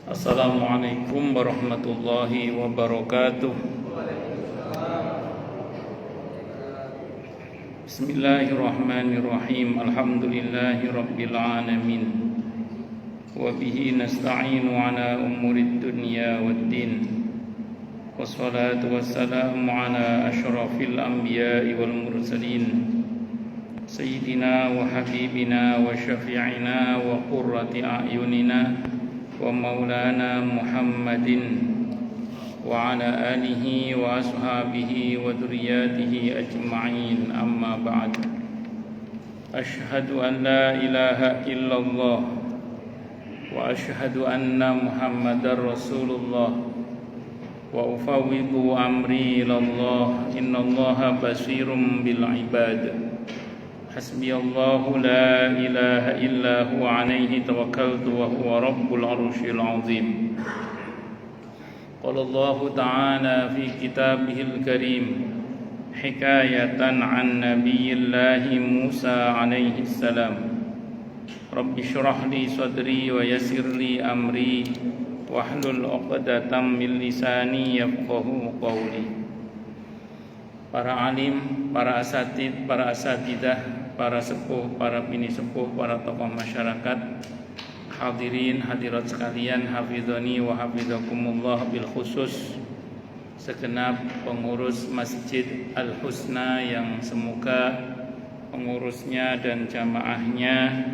Assalamualaikum warahmatullahi wabarakatuh. Bismillahirrahmanirrahim. Alhamdulillahi rabbil alamin. Wa bihi nasta'inu ala umurid dunya waddin. Wassalatu wassalamu ala asyrafil anbiya'i wal mursalin, Sayyidina wa habibina wa syafi'ina wa qurrati a'yunina wa maulana Muhammadin wa ala alihi wa ashabihi wa dzurriyyatihi ajma'in, amma ba'd. Asyhadu an la ilaha illallah wa asyhadu anna Muhammadar Rasulullah wa ufawwidu amri ilallah, innallaha basirum bil ibad. Hasbiyallahu la ilaha illa huwa alaihi tawakkaltu wa huwa rabbul arsyil azim. Qala Allah ta'ala fi kitabihil karim hikayatan an nabiyillahi Musa alaihi salam. Rabbi shrah li sadri wa yassir li amri wahlul 'uqdatam min lisani yafqahu qawli. Para alim, para asatid, para asatidah, para sepuh, para bini sepuh, para tokoh masyarakat, hadirin hadirat sekalian, hafizani wa hafizakumullah, bil khusus segenap pengurus Masjid Al-Husna yang semoga pengurusnya dan jamaahnya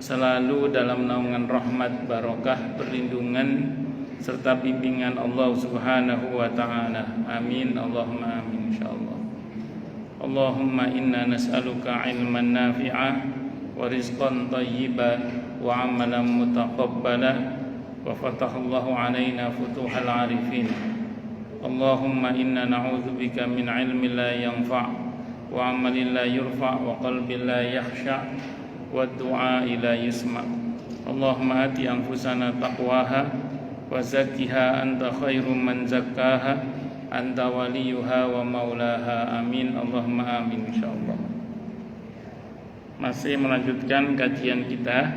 selalu dalam naungan rahmat, barokah, perlindungan serta bimbingan Allah Subhanahu wa ta'ala. Amin, Allahumma amin, insyaallah. Allahumma inna nas'aluka ilman nafi'ah wa rizqan thayyiban wa amalan mutaqabbala wa fatahallahu alaina futuhal arifin. Allahumma inna na'udzubika min ilmin la yanfa' wa amalin la yurfa' wa qalbin la yakhsha' wa du'a la yusma'. Allahumma ati anfusana taqwaha wa zakkiha anta khairum man zakkaha anta waliyuha wa maulaha. Amin, Allahumma amin, insyaallah. Masih melanjutkan kajian kita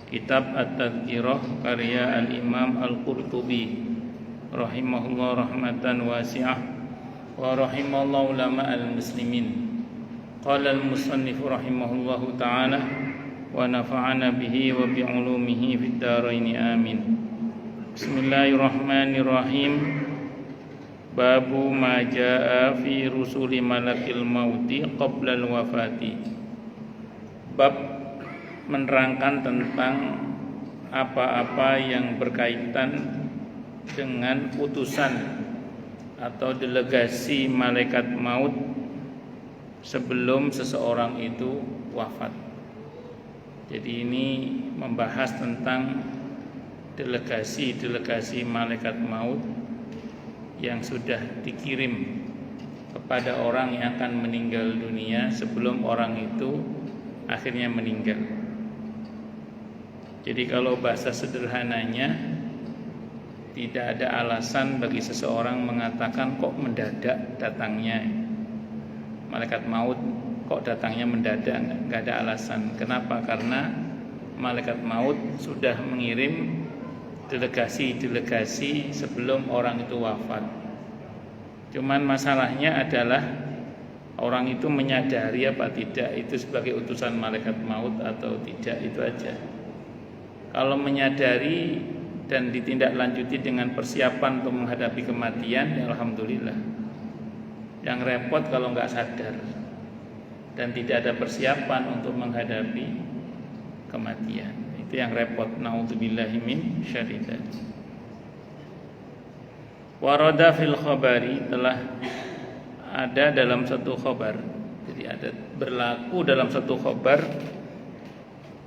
kitab At-Tadhkirah karya Al-Imam Al-Qurtubi rahimahullah rahmatan wasi'ah wa rahimallahu ulama al-muslimin. Qala al-musannif rahimahullahu ta'ala wa nafa'ana bihi wa bi'ulumihi fid dharain, amin. Bismillahirrahmanirrahim. Babu ma jaa fi rusuli malakil mauti qabla al-wafati. Bab menerangkan tentang apa-apa yang berkaitan dengan utusan atau delegasi malaikat maut sebelum seseorang itu wafat. Jadi ini membahas tentang delegasi malaikat maut yang sudah dikirim kepada orang yang akan meninggal dunia sebelum orang itu akhirnya meninggal. Jadi kalau bahasa sederhananya, tidak ada alasan bagi seseorang mengatakan kok mendadak datangnya malaikat maut, kok datangnya mendadak. Enggak ada alasan. Kenapa? Karena malaikat maut sudah mengirim delegasi sebelum orang itu wafat. Cuman masalahnya adalah orang itu menyadari apa tidak itu sebagai utusan malaikat maut atau tidak, itu aja. Kalau menyadari dan ditindaklanjuti dengan persiapan untuk menghadapi kematian, ya alhamdulillah. Yang repot kalau enggak sadar dan tidak ada persiapan untuk menghadapi kematian, itu yang repot. Na'udzubillahi min syarri dzalik. Warada fil khabari, telah ada dalam satu khabar. Jadi ada berlaku dalam satu khabar,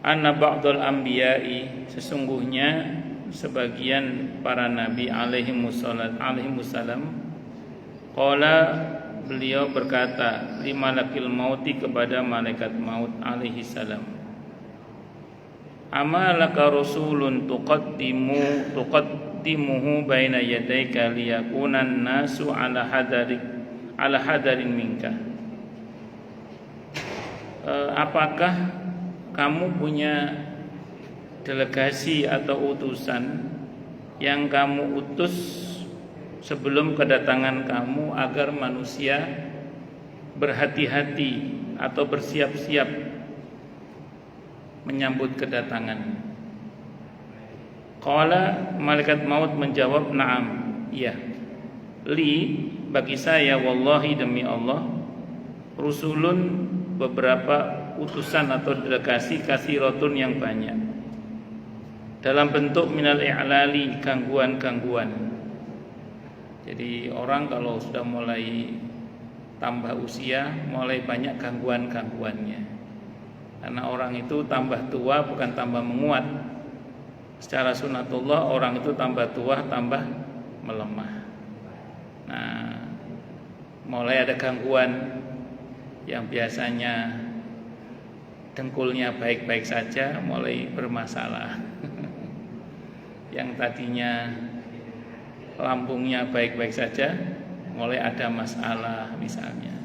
anna ba'dul anbiya'i, sesungguhnya sebagian para nabi alaihimussalam, qala, beliau berkata, li malakil mauti, kepada malaikat maut alaihi salam, amalaka rasulun tuqaddimuhu baina yadayka liyakunan nasu ala hadarin minka. Apakah kamu punya delegasi atau utusan yang kamu utus sebelum kedatangan kamu agar manusia berhati-hati atau bersiap-siap menyambut kedatangan. Qala, malaikat maut menjawab, na'am, iya. Li, bagi saya, wallahi demi Allah, rusulun, beberapa utusan atau delegasi kasiratun yang banyak, dalam bentuk minal i'lali, gangguan-gangguan. Jadi orang kalau sudah mulai tambah usia, mulai banyak gangguan-gangguannya. Karena orang itu tambah tua bukan tambah menguat. Secara sunatullah orang itu tambah tua tambah melemah. Nah, mulai ada gangguan yang biasanya dengkulnya baik-baik saja mulai bermasalah. Yang tadinya lambungnya baik-baik saja mulai ada masalah misalnya.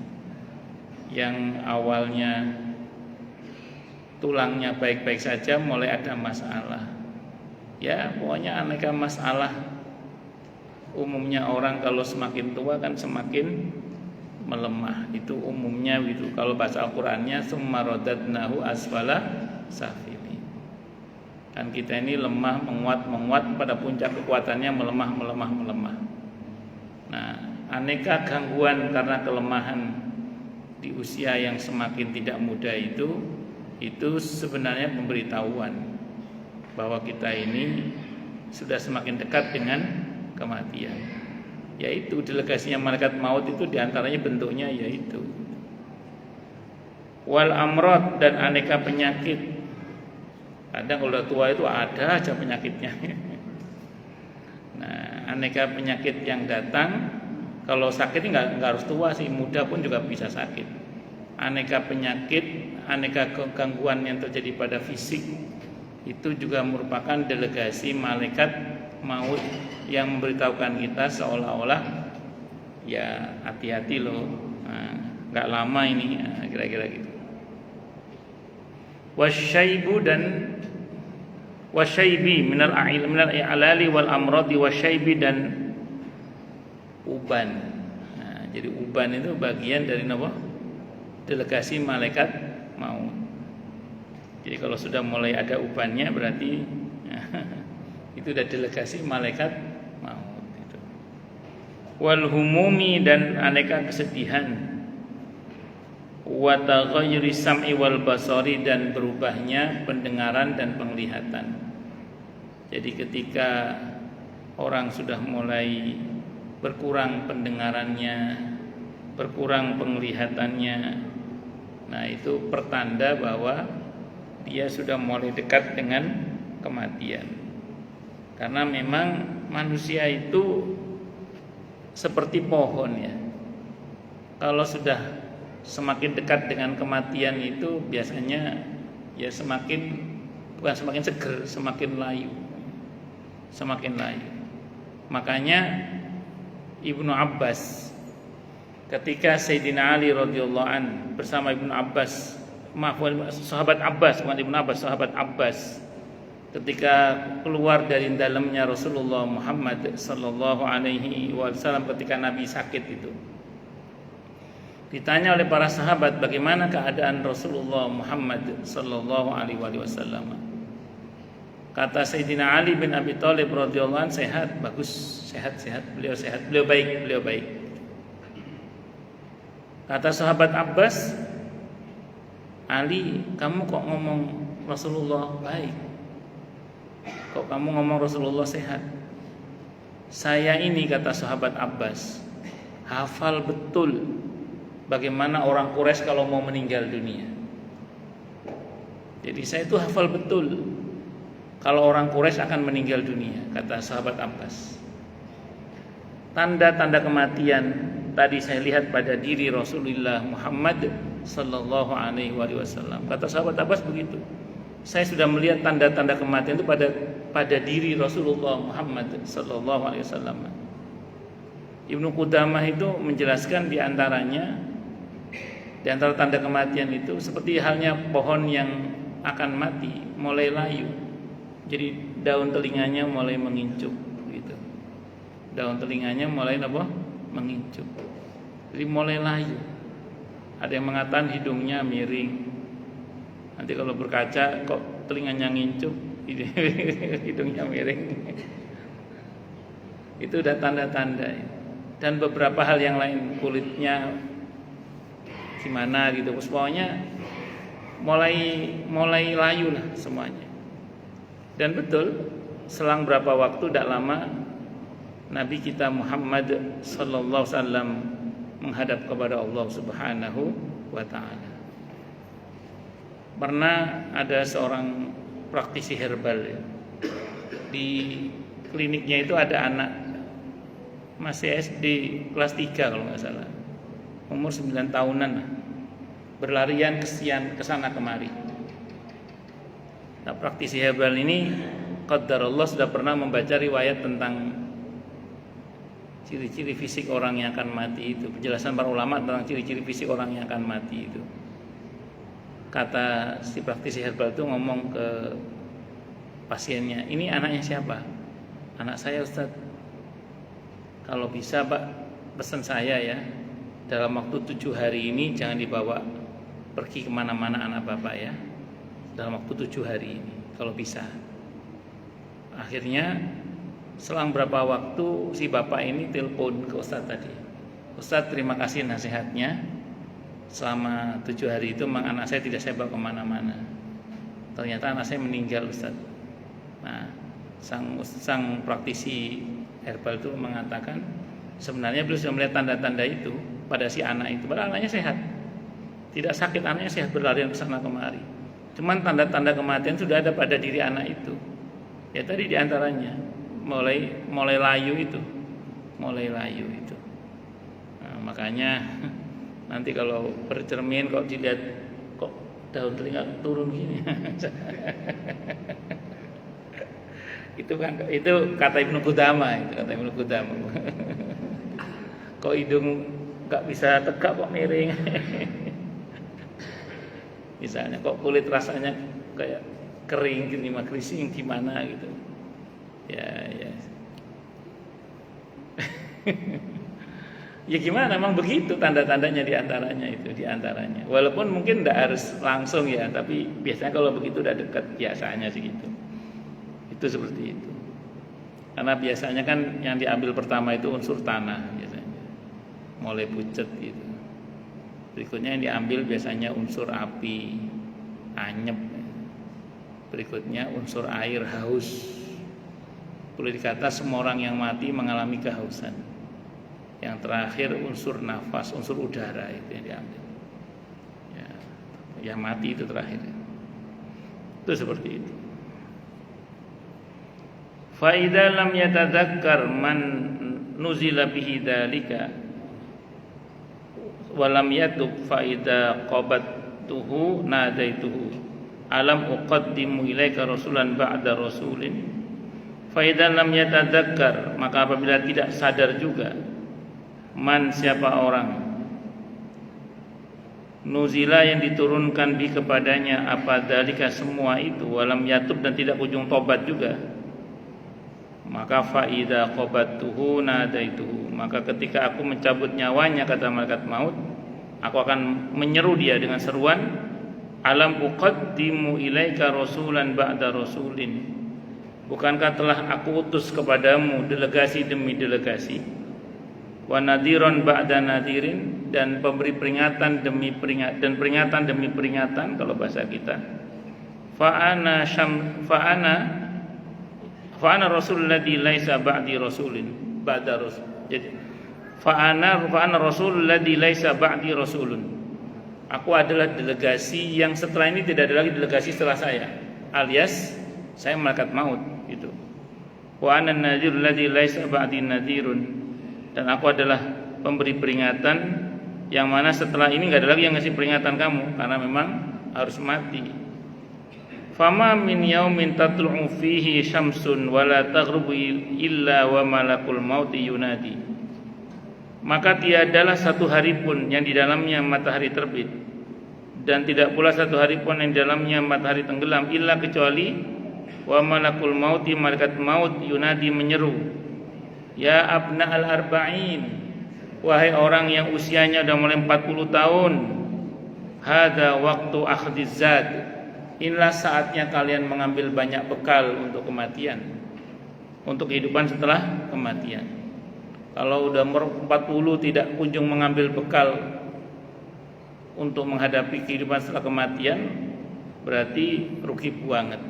Yang awalnya tulangnya baik-baik saja mulai ada masalah. Ya, pokoknya aneka masalah. Umumnya orang kalau semakin tua kan semakin melemah. Itu umumnya gitu. Kalau bahasa Al-Qur'annya summa radadnahu asfala safili. Kan kita ini lemah, menguat pada puncak kekuatannya melemah. Nah, aneka gangguan karena kelemahan di usia yang semakin tidak muda itu sebenarnya pemberitahuan bahwa kita ini sudah semakin dekat dengan kematian. Yaitu delegasinya malaikat maut itu diantaranya bentuknya yaitu wal amrad, dan aneka penyakit. Kadang kalau udah tua itu ada aja penyakitnya. Nah, aneka penyakit yang datang. Kalau sakit nggak harus tua sih, muda pun juga bisa sakit. Aneka penyakit, aneka gangguan yang terjadi pada fisik itu juga merupakan delegasi malaikat maut yang memberitahukan kita seolah-olah ya hati-hati loh, nggak lama ini, kira-kira gitu. Wasyaibu dan wasyaibi minal i'lali wal amradi, wasyaibi dan uban. Nah, jadi uban itu bagian dari apa? Delegasi malaikat maut. Jadi kalau sudah mulai ada ubannya berarti itu udah delegasi malaikat maut itu. Wal humumi, dan aneka kesedihan. Wa taghayyuri sam'i wal basari, dan berubahnya pendengaran dan penglihatan. Jadi ketika orang sudah mulai berkurang pendengarannya, berkurang penglihatannya, nah itu pertanda bahwa dia sudah mulai dekat dengan kematian. Karena memang manusia itu seperti pohon ya. Kalau sudah semakin dekat dengan kematian itu biasanya ya bukan semakin seger, semakin layu. Makanya Ibnu Abbas ketika Sayyidina Ali radhiyallahu an bersama Ibnu Abbas, sahabat Abbas, bukan Ibnu Abbas, sahabat Abbas, ketika keluar dari dalamnya Rasulullah Muhammad sallallahu alaihi wasallam ketika Nabi sakit itu, ditanya oleh para sahabat bagaimana keadaan Rasulullah Muhammad sallallahu alaihi wasallam. Kata Sayyidina Ali bin Abi Thalib radhiyallahu anhu, sehat, bagus, sehat, beliau baik. Kata sahabat Abbas, Ali, kamu kok ngomong Rasulullah baik? Kok kamu ngomong Rasulullah sehat? Saya ini, kata sahabat Abbas, hafal betul bagaimana orang Quraisy kalau mau meninggal dunia. Jadi saya itu hafal betul kalau orang Quraisy akan meninggal dunia, kata sahabat Abbas. Tanda-tanda kematian tadi saya lihat pada diri Rasulullah Muhammad sallallahu alaihi wasallam. Kata sahabat Abbas begitu. Saya sudah melihat tanda-tanda kematian itu pada diri Rasulullah Muhammad sallallahu alaihi wasallam. Ibnu Qudamah itu menjelaskan di antara tanda kematian itu seperti halnya pohon yang akan mati, mulai layu. Jadi daun telinganya mulai mengincup gitu. Daun telinganya mulai apa? Mengincup. Jadi mulai layu. Ada yang mengatakan hidungnya miring. Nanti kalau berkaca kok telinganya ngincup, hidungnya miring. Itu udah tanda-tanda. Dan beberapa hal yang lain, kulitnya gimana gitu. Pokoknya mulai layu lah semuanya. Dan betul, selang berapa waktu tidak lama Nabi kita Muhammad sallallahu alaihi wasallam menghadap kepada Allah Subhanahu wa taala. Pernah ada seorang praktisi herbal ya. Di kliniknya itu ada anak masih SD kelas 3 kalau nggak salah. Umur 9 tahunan lah. Berlarian kesana kemari. Nah, praktisi herbal ini qadarullah sudah pernah membaca riwayat tentang ciri-ciri fisik orang yang akan mati itu. Penjelasan para ulama tentang ciri-ciri fisik orang yang akan mati itu. Kata si praktisi herbal itu ngomong ke pasiennya, "Ini anaknya siapa?" "Anak saya, Ustaz." "Kalau bisa Pak, pesan saya ya, dalam waktu 7 hari ini jangan dibawa pergi kemana-mana anak Bapak ya. Dalam waktu 7 hari ini, kalau bisa." Akhirnya selang berapa waktu si bapak ini telepon ke Ustadz tadi. "Ustadz, terima kasih nasihatnya. Selama 7 hari itu memang anak saya tidak saya bawa kemana-mana. Ternyata anak saya meninggal, Ustadz." Nah, sang praktisi herbal itu mengatakan sebenarnya beliau sudah melihat tanda-tanda itu pada si anak itu. Padahal anaknya sehat, tidak sakit, anaknya sehat, berlarian ke sana kemari. Cuman tanda-tanda kematian sudah ada pada diri anak itu. Ya tadi diantaranya mulai layu itu, Nah, makanya nanti kalau bercermin kok dilihat kok daun telinga turun gini. Itu kata Ibnu Qudamah Kok hidung nggak bisa tegak kok miring. Misalnya kok kulit rasanya kayak kering gini, keriting gimana gitu. Ya. Ya gimana, memang begitu tanda-tandanya diantaranya. Walaupun mungkin tidak harus langsung ya, tapi biasanya kalau begitu udah dekat biasanya sih gitu. Itu seperti itu. Karena biasanya kan yang diambil pertama itu unsur tanah biasanya. Mulai pucet gitu. Berikutnya yang diambil biasanya unsur api, anyep. Berikutnya unsur air, haus. Boleh dikata semua orang yang mati mengalami kehausan. Yang terakhir unsur nafas, unsur udara itu yang diambil. Ya, yang mati itu terakhir. Itu seperti itu. Fa idza lam yatadzakkar man nuzila bihi dzalika walam yatub fa idza qabattuhu nadaituhu alam uqaddimu ilaika rasulan ba'da rasulin fa idza lam yatadzakkar, maka apabila tidak sadar juga man siapa orang nuzila yang diturunkan bi kepadanya apa dalika semua itu walam yatub dan tidak kunjung tobat juga, maka faida qabattuhu nadaituhu, maka ketika aku mencabut nyawanya kata malaikat maut, aku akan menyeru dia dengan seruan alam uqaddimu ilaika rasulan ba'da rasulin, bukankah telah aku utus kepadamu delegasi demi delegasi, wa nadhiran ba'da nadhirin, dan pemberi peringatan demi peringatan dan peringatan demi peringatan kalau bahasa kita. Fa ana rasul ladzi laisa ba'di rasulin ba'da rasul. Jadi fa ana rasul ladzi laisa ba'di rasulun. Aku adalah delegasi yang setelah ini tidak ada lagi delegasi setelah saya. Alias saya malaikat maut gitu. Wa ana nadhirul ladzi laisa ba'di nadhirun, dan aku adalah pemberi peringatan yang mana setelah ini enggak ada lagi yang ngasih peringatan kamu karena memang harus mati. Fama min yaumin tatlu'u fihi syamsun wala taghrubu illa wa malakul mauti yunadi, maka tiadalah satu hari pun yang di dalamnya matahari terbit dan tidak pula satu hari pun yang di dalamnya matahari tenggelam illa kecuali Wa malakul mauti, malaikat maut yunadi menyeru, ya abna al-arba'in, wahai orang yang usianya sudah mulai 40 tahun, hada waktu akhdhiz zad, inilah saatnya kalian mengambil banyak bekal untuk kematian, untuk kehidupan setelah kematian. Kalau udah 40 tidak kunjung mengambil bekal untuk menghadapi kehidupan setelah kematian, berarti rugi banget.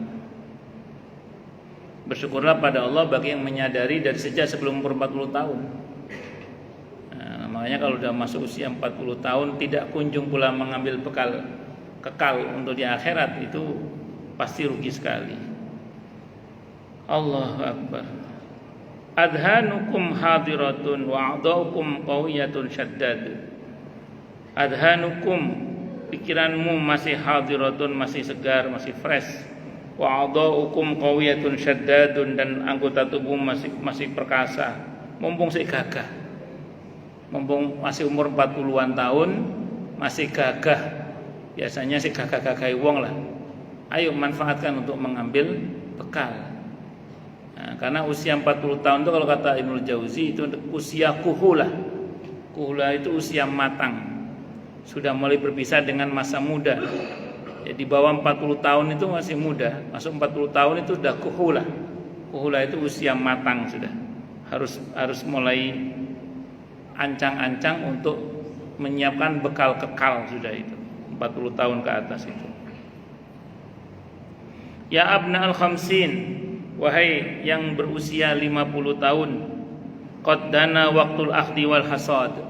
Bersyukurlah pada Allah bagi yang menyadari dari sejak sebelum umur 40 tahun. Nah, makanya kalau sudah masuk usia 40 tahun tidak kunjung pula mengambil bekal kekal untuk di akhirat, itu pasti rugi sekali. Allahu Akbar. Adhanukum hadiratun wa a'daukum qawiyatun syaddad. Adhanukum, pikiranmu masih hadiratun, masih segar, masih fresh. Wa a'daukum qawiyatun syaddadun, dan anggota tubuh masih perkasa, mumpung si gagah. Mumpung masih umur 40-an tahun, masih gagah. Biasanya si gagah-gagah wong lah. Ayo manfaatkan untuk mengambil bekal. Nah, karena usia 40 tahun itu kalau kata Ibnu Jauzi itu usia kuhulah. Kuhulah itu usia matang. Sudah mulai berpisah dengan masa muda. Ya, di bawah 40 tahun itu masih muda, masuk 40 tahun itu sudah kuhulah. Kuhulah itu usia matang sudah. Harus mulai ancang-ancang untuk menyiapkan bekal kekal sudah itu. 40 tahun ke atas itu. Ya abna al-khamsin, wahai yang berusia 50 tahun, qad dana waqtul akhdi wal hasad,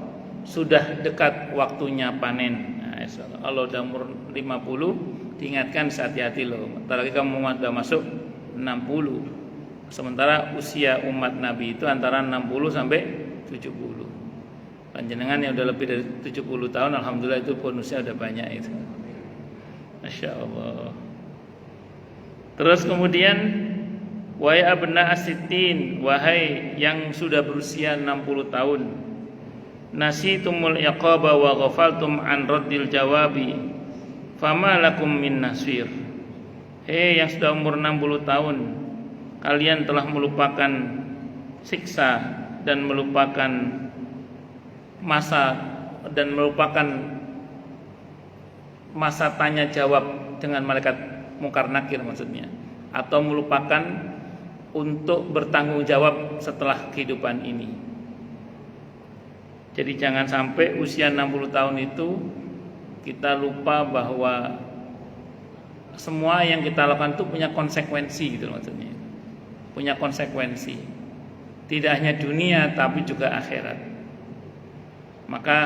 sudah dekat waktunya panen. Nah, kalau udah umur 50 diingatkan, hati-hati loh, bentar lagi kamu sudah masuk 60. Sementara usia umat Nabi itu antara 60 sampai 70. Panjenengan yang udah lebih dari 70 tahun, alhamdulillah itu bonusnya udah banyak itu. Masya Allah. Terus kemudian, wahai abna as-sittin, wahai yang sudah berusia 60 tahun, nasitumul iqaba wa ghafaltum an raddil jawabi, fama lakum min nasir. Hei yang sudah umur 60 tahun, kalian telah melupakan siksa dan melupakan masa tanya jawab dengan malaikat mungkar nakir maksudnya, atau melupakan untuk bertanggung jawab setelah kehidupan ini. Jadi jangan sampai usia 60 tahun itu kita lupa bahwa semua yang kita lakukan itu punya konsekuensi gitu maksudnya. Punya konsekuensi. Tidak hanya dunia tapi juga akhirat. Maka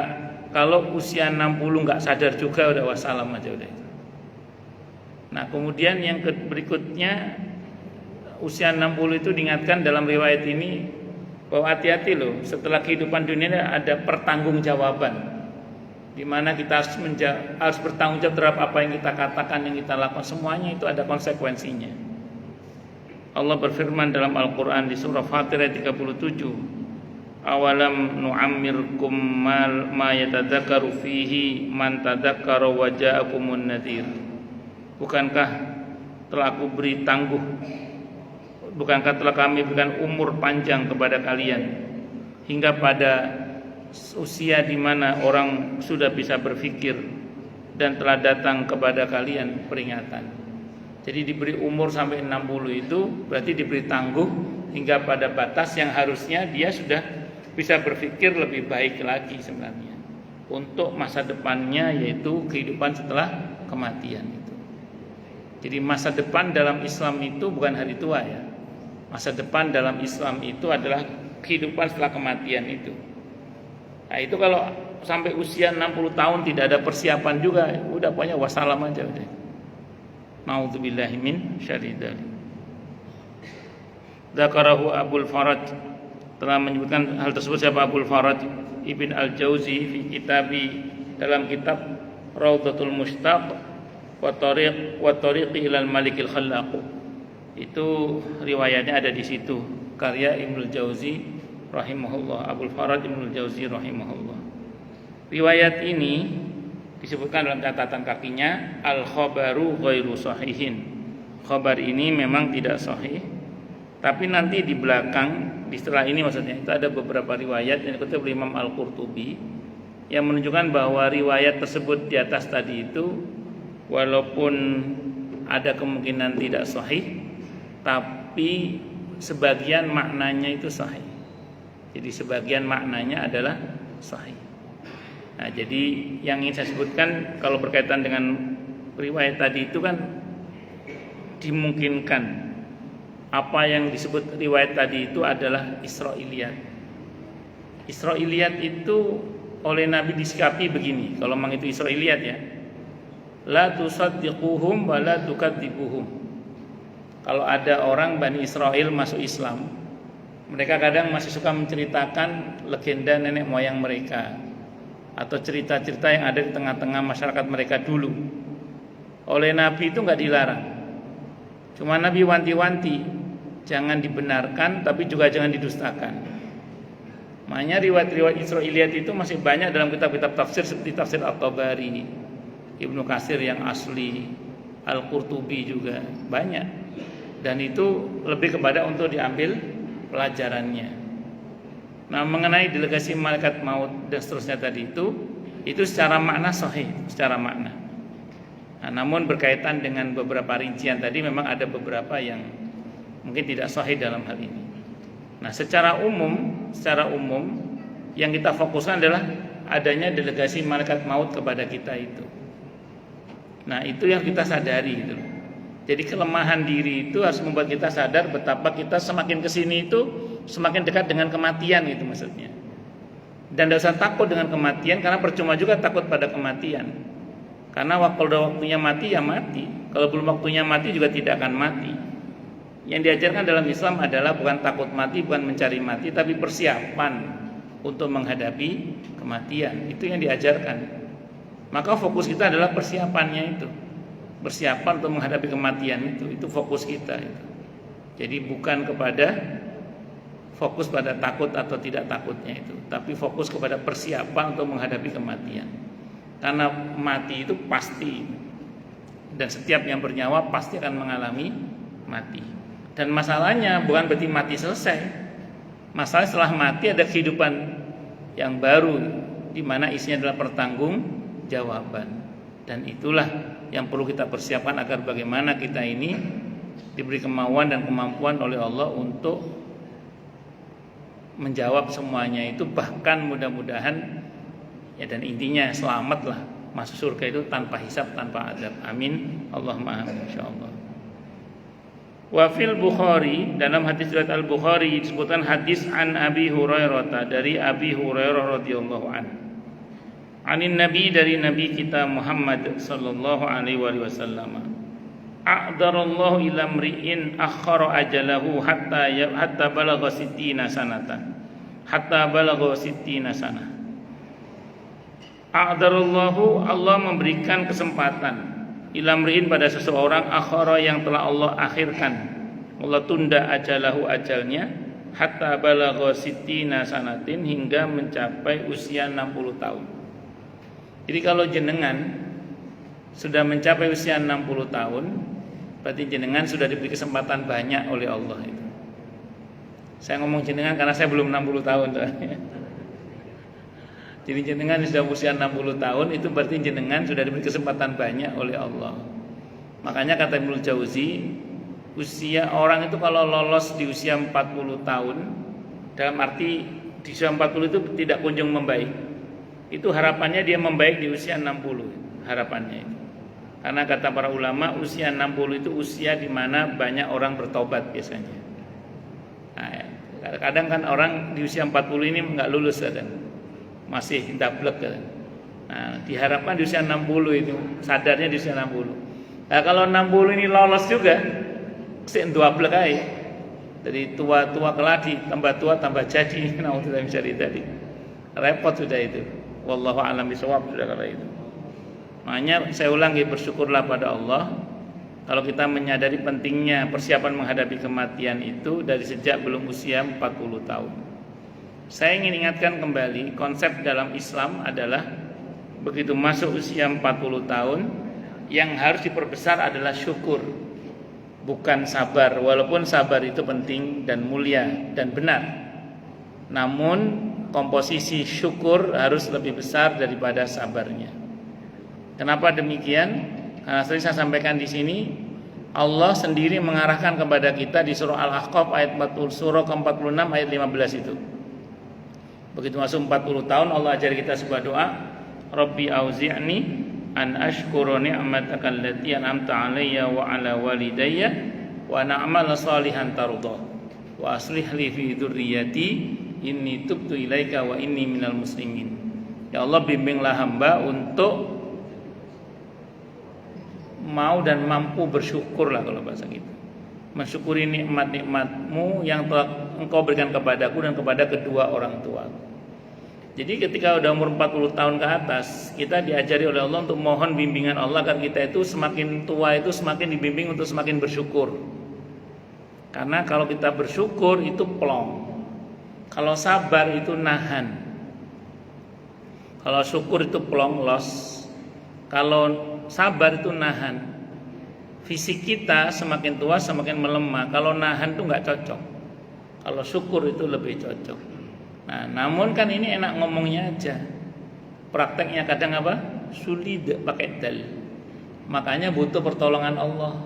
kalau usia 60 nggak sadar juga udah wassalam aja udah itu. Nah kemudian yang berikutnya, usia 60 itu diingatkan dalam riwayat ini bahwa hati-hati loh, setelah kehidupan dunia ada pertanggungjawaban, di mana kita harus bertanggung jawab terhadap apa yang kita katakan, yang kita lakukan, semuanya itu ada konsekuensinya. Allah berfirman dalam Al-Quran di surah Fatir ayat 37, awalam nu'ammirkum ma yatadzakaru fihi man tadzakara wa ja'akumun nadhir. Bukankah telah kami berikan umur panjang kepada kalian hingga pada usia di mana orang sudah bisa berpikir dan telah datang kepada kalian peringatan. Jadi diberi umur sampai 60 itu berarti diberi tangguh hingga pada batas yang harusnya dia sudah bisa berpikir lebih baik lagi sebenarnya untuk masa depannya, yaitu kehidupan setelah kematian itu. Jadi masa depan dalam Islam itu bukan hari tua ya. Masa depan dalam Islam itu adalah kehidupan setelah kematian itu. Nah itu kalau sampai usia 60 tahun tidak ada persiapan juga, udah pokoknya wassalam aja udah. Ma'udzubillahi min syarri dzalik. Dzakarahu Abul Faraj, telah menyebutkan hal tersebut siapa? Abul Faraj Ibn Al-Jauzi fi kitabi, dalam kitab Raudhatul Mushtaq wa Tariqi ilal Malikil Khallaq. Itu riwayatnya ada di situ, karya Ibnu Jauzi rahimahullah, Abul Faraj Ibnu Jauzi rahimahullah. Riwayat ini disebutkan dalam catatan kakinya al-khabaru ghairu sahihin, khabar ini memang tidak sahih. Tapi nanti di belakang, di setelah ini maksudnya, itu ada beberapa riwayat yang dikutip oleh Imam Al-Qurtubi yang menunjukkan bahwa riwayat tersebut di atas tadi itu walaupun ada kemungkinan tidak sahih, tapi sebagian maknanya itu sahih. Jadi sebagian maknanya adalah sahih. Nah, jadi yang ingin saya sebutkan kalau berkaitan dengan riwayat tadi itu kan dimungkinkan apa yang disebut riwayat tadi itu adalah Israiliyat. Israiliyat itu oleh Nabi disikapi begini, kalau memang itu Israiliyat ya. La tusaddiquhum wa la tukadzibuhum. Kalau ada orang Bani Israel masuk Islam, mereka kadang masih suka menceritakan legenda nenek moyang mereka atau cerita-cerita yang ada di tengah-tengah masyarakat mereka dulu. Oleh Nabi itu nggak dilarang. Cuma Nabi wanti-wanti, jangan dibenarkan tapi juga jangan didustakan. Makanya riwayat-riwayat Israiliyat itu masih banyak dalam kitab-kitab tafsir seperti tafsir At-Tabari, Ibnu Katsir yang asli, Al-Qurtubi juga banyak. Dan itu lebih kepada untuk diambil pelajarannya. Nah, mengenai delegasi malaikat maut dan seterusnya tadi itu secara makna sahih, secara makna. Nah, namun berkaitan dengan beberapa rincian tadi memang ada beberapa yang mungkin tidak sahih dalam hal ini. Nah, secara umum yang kita fokuskan adalah adanya delegasi malaikat maut kepada kita itu. Nah, itu yang kita sadari gitu. Jadi kelemahan diri itu harus membuat kita sadar betapa kita semakin kesini itu semakin dekat dengan kematian gitu maksudnya. Dan tidak usah takut dengan kematian karena percuma juga takut pada kematian. Karena kalau udah waktunya mati ya mati. Kalau belum waktunya mati juga tidak akan mati. Yang diajarkan dalam Islam adalah bukan takut mati, bukan mencari mati, tapi persiapan untuk menghadapi kematian. Itu yang diajarkan. Maka fokus kita adalah persiapannya itu. Persiapan untuk menghadapi kematian itu fokus kita itu. Jadi bukan kepada fokus pada takut atau tidak takutnya itu, tapi fokus kepada persiapan untuk menghadapi kematian. Karena mati itu pasti, dan setiap yang bernyawa pasti akan mengalami mati. Dan masalahnya bukan berarti mati selesai. Masalah setelah mati ada kehidupan yang baru, di mana isinya adalah pertanggungjawaban. Dan itulah yang perlu kita persiapkan agar bagaimana kita ini diberi kemauan dan kemampuan oleh Allah untuk menjawab semuanya itu, bahkan mudah-mudahan ya, dan intinya selamatlah masuk surga itu tanpa hisab, tanpa azab. Amin, Allahumma amin, insyaallah. Wa fil Bukhari, dalam hadis riwayat Al-Bukhari disebutkan hadis an Abi Hurairah, dari Abi Hurairah radhiyallahu anhu. Anin Nabi, dari Nabi kita Muhammad sallallahu alaihi wasallam. A'darallahu ila mri'in akhara ajalahu hatta balagha 60 sanatan. Hatta balagha 60 sanah. A'darallahu, Allah memberikan kesempatan ila mri'in, pada seseorang akhara yang telah Allah akhirkan. Allah tunda ajalahu, ajalnya, hatta balagha 60 sanatin, hingga mencapai usia 60 tahun. Jadi kalau jenengan sudah mencapai usia 60 tahun, berarti jenengan sudah diberi kesempatan banyak oleh Allah itu. Saya ngomong jenengan karena saya belum 60 tahun. Jadi jenengan sudah usia 60 tahun, itu berarti jenengan sudah diberi kesempatan banyak oleh Allah. Makanya kata Ibnu Jauzi, usia orang itu kalau lolos di usia 40 tahun, dalam arti di usia 40 itu tidak kunjung membaik, itu harapannya dia membaik di usia 60, harapannya itu. Karena kata para ulama, usia 60 itu usia di mana banyak orang bertobat biasanya. Nah, kadang kan orang di usia 40 ini nggak lulus kadang, masih dablek kadang. Nah, diharapkan di usia 60 itu sadarnya di usia 60. Nah, kalau 60 ini lolos juga, sih dablek aja. Jadi tua-tua keladi, tambah tua tambah jadi. Nah, kita bisa tadi. Repot sudah itu. Wallahu a'lam bishawab, sudah kala itu. Makanya saya ulangi, bersyukurlah pada Allah kalau kita menyadari pentingnya persiapan menghadapi kematian itu dari sejak belum usia 40 tahun. Saya ingin ingatkan kembali, konsep dalam Islam adalah begitu masuk usia 40 tahun, yang harus diperbesar adalah syukur. bukan sabar. Walaupun sabar itu penting dan mulia dan benar, namun komposisi syukur harus lebih besar daripada sabarnya. Kenapa demikian? Karena tadi saya sampaikan di sini, Allah sendiri mengarahkan kepada kita di surah Al-Ahqaf ayat 40, surah ke-46 ayat 15 itu. Begitu masuk 40 tahun Allah ajar kita sebuah doa, Rabbi auzi'ni an ashkura ni'mataka allati an'amta 'alayya wa 'ala walidayya wa na'mala salihan tardah wa aslih li fi dzurriyyati inni tubtu ilaika wa inni minal muslimin. Ya Allah, bimbinglah hamba untuk mau dan mampu bersyukur lah kalau bahasa kita, mensyukuri nikmat-nikmatmu yang telah engkau berikan kepadaku dan kepada kedua orang tuaku. Jadi ketika udah umur 40 tahun ke atas, kita diajari oleh Allah untuk mohon bimbingan Allah agar kita itu semakin tua itu semakin dibimbing untuk semakin bersyukur. Karena kalau kita bersyukur itu plong, kalau sabar itu nahan, kalau syukur itu plong los, kalau sabar itu nahan. Fisik kita semakin tua semakin melemah. Kalau nahan itu nggak cocok. Kalau syukur itu lebih cocok. Nah, namun kan ini enak ngomongnya aja. Prakteknya kadang apa? Sulit pakai dal. Makanya butuh pertolongan Allah.